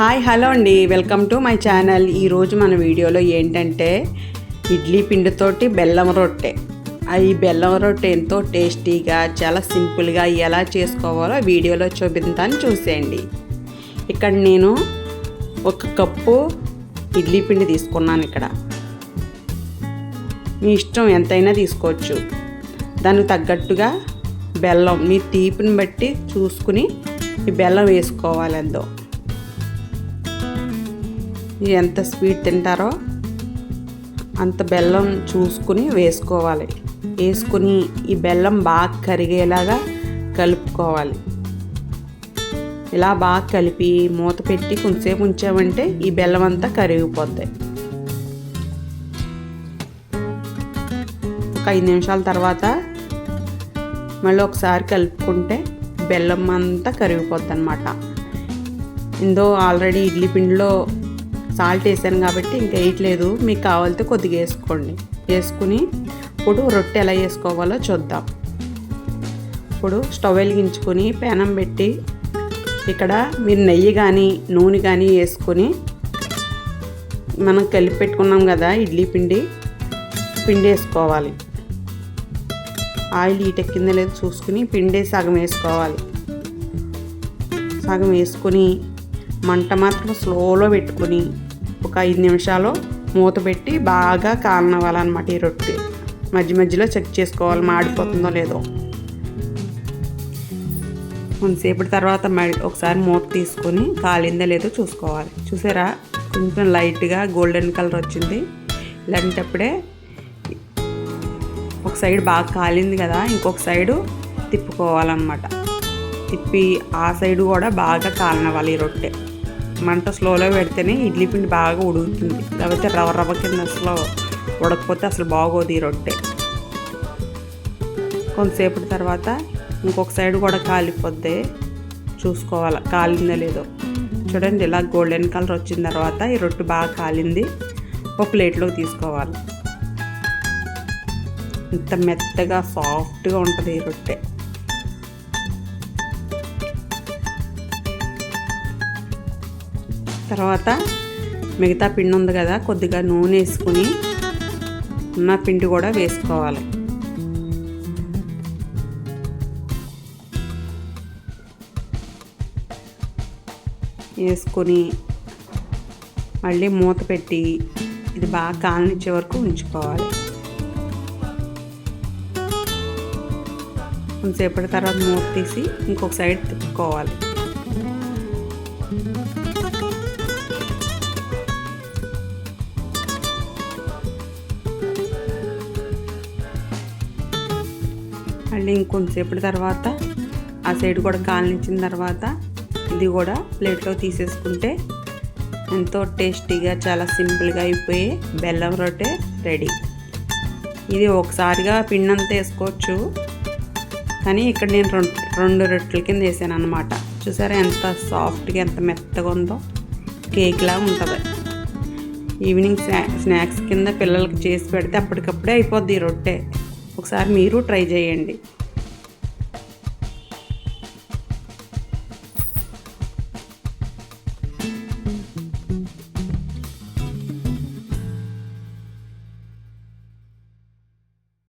Hi hello అండి, welcome to my channel. ఈరోజు మన వీడియోలో ఏంటంటే ఇడ్లీ పిండితోటి బెల్లం రొట్టె. ఈ బెల్లం రొట్టె ఎంతో టేస్టీగా చాలా సింపుల్గా ఎలా చేసుకోవాలో వీడియోలో చూపిస్తాను, చూసేయండి. ఇక్కడ నేను 1 కప్పు ఇడ్లీ పిండి తీసుకున్నాను. ఇక్కడ మీ ఇష్టం ఎంతైనా తీసుకోవచ్చు. దానికి తగ్గట్టుగా బెల్లం మీ తీపిని బట్టి చూసుకుని ఈ బెల్లం వేసుకోవాలి. ఎంతో ఎంత స్వీట్ తింటారో అంత బెల్లం చూసుకుని వేసుకోవాలి. వేసుకుని ఈ బెల్లం బాగా కరిగేలాగా కలుపుకోవాలి. ఇలా బాగా కలిపి మూత పెట్టి కొంచెంసేపు ఉంచామంటే ఈ బెల్లం అంతా కరిగిపోద్ది. ఒక 5 నిమిషాల తర్వాత మళ్ళీ ఒకసారి కలుపుకుంటే బెల్లం అంతా కరిగిపోద్ది అన్నమాట. ఇందులో ఆల్రెడీ ఇడ్లీ పిండిలో సాల్ట్ వేసాను కాబట్టి ఇంకా వేయట్లేదు. మీకు కావాలితే కొద్దిగా వేసుకోండి. వేసుకుని ఇప్పుడు రొట్టె ఎలా వేసుకోవాలో చూద్దాం. ఇప్పుడు స్టవ్ వెలిగించుకొని పెనం పెట్టి ఇక్కడ మీరు నెయ్యి కానీ నూనె కానీ వేసుకొని మనం కలిపి పెట్టుకున్నాం కదా ఇడ్లీ పిండి వేసుకోవాలి. ఆయిల్ ఈటెక్కిందో లేదో చూసుకుని పిండి సగం వేసుకోవాలి. సగం వేసుకొని మంట మాత్రం స్లోలో పెట్టుకుని ఒక 5 నిమిషాలు మూత పెట్టి బాగా కాలనివ్వాలన్నమాట. ఈ రొట్టె మధ్య మధ్యలో చెక్ చేసుకోవాలి మాడిపోతుందో లేదో. కొంతసేపటి తర్వాత ఒకసారి మూత తీసుకొని కాలిందో లేదో చూసుకోవాలి. చూసారా, కొంచెం లైట్గా గోల్డెన్ కలర్ వచ్చింది. ఇలాంటప్పుడే ఒక సైడ్ బాగా కాలింది కదా, ఇంకొక సైడు తిప్పుకోవాలన్నమాట. తిప్పి ఆ సైడు కూడా బాగా కాలనివ్వాలి. ఈ రొట్టె మంట స్లోలో పెడితేనే ఇడ్లీ పిండి బాగా ఉడుకుతుంది. లేకపోతే రవ్వ కింద అసలు ఉడకపోతే అసలు బాగోదు ఈ రొట్టె. కొంతసేపటి తర్వాత ఇంకొక సైడ్ కూడా కాలిపోద్ది. చూసుకోవాలి కాలిందో లేదో. చూడండి, ఇలా గోల్డెన్ కలర్ వచ్చిన తర్వాత ఈ రొట్టె బాగా కాలింది. ఒక ప్లేట్లోకి తీసుకోవాలి. ఇంత మెత్తగా సాఫ్ట్గా ఉంటుంది ఈ రొట్టె. తర్వాత మిగతా పిండి ఉంది కదా, కొద్దిగా నూనె వేసుకుని ఉన్న పిండి కూడా వేసుకోవాలి. వేసుకొని మళ్ళీ మూత పెట్టి ఇది బాగా కాలనిచ్చే వరకు ఉంచుకోవాలి. కొంతసేపటి తర్వాత మూత తీసి ఇంకొక సైడ్ తిప్పుకోవాలి. మళ్ళీ ఇంకొంతసేపటి తర్వాత ఆ సైడ్ కూడా కాలనిచ్చిన తర్వాత ఇది కూడా ప్లేట్లో తీసేసుకుంటే ఎంతో టేస్టీగా చాలా సింపుల్గా అయిపోయి బెల్లం రొట్టె రెడీ. ఇది ఒకసారిగా పిండి అంతా వేసుకోవచ్చు, కానీ ఇక్కడ నేను 2 రొట్టెల కింద వేసాను అన్నమాట. చూసారా ఎంత సాఫ్ట్గా ఎంత మెత్తగా ఉందో, కేక్లా ఉంటుంది. ఈవినింగ్ స్నాక్స్ కింద పిల్లలకి చేసి పెడితే అప్పటికప్పుడే అయిపోద్ది ఈ రొట్టె. ఒకసారి మీరు ట్రై చేయండి.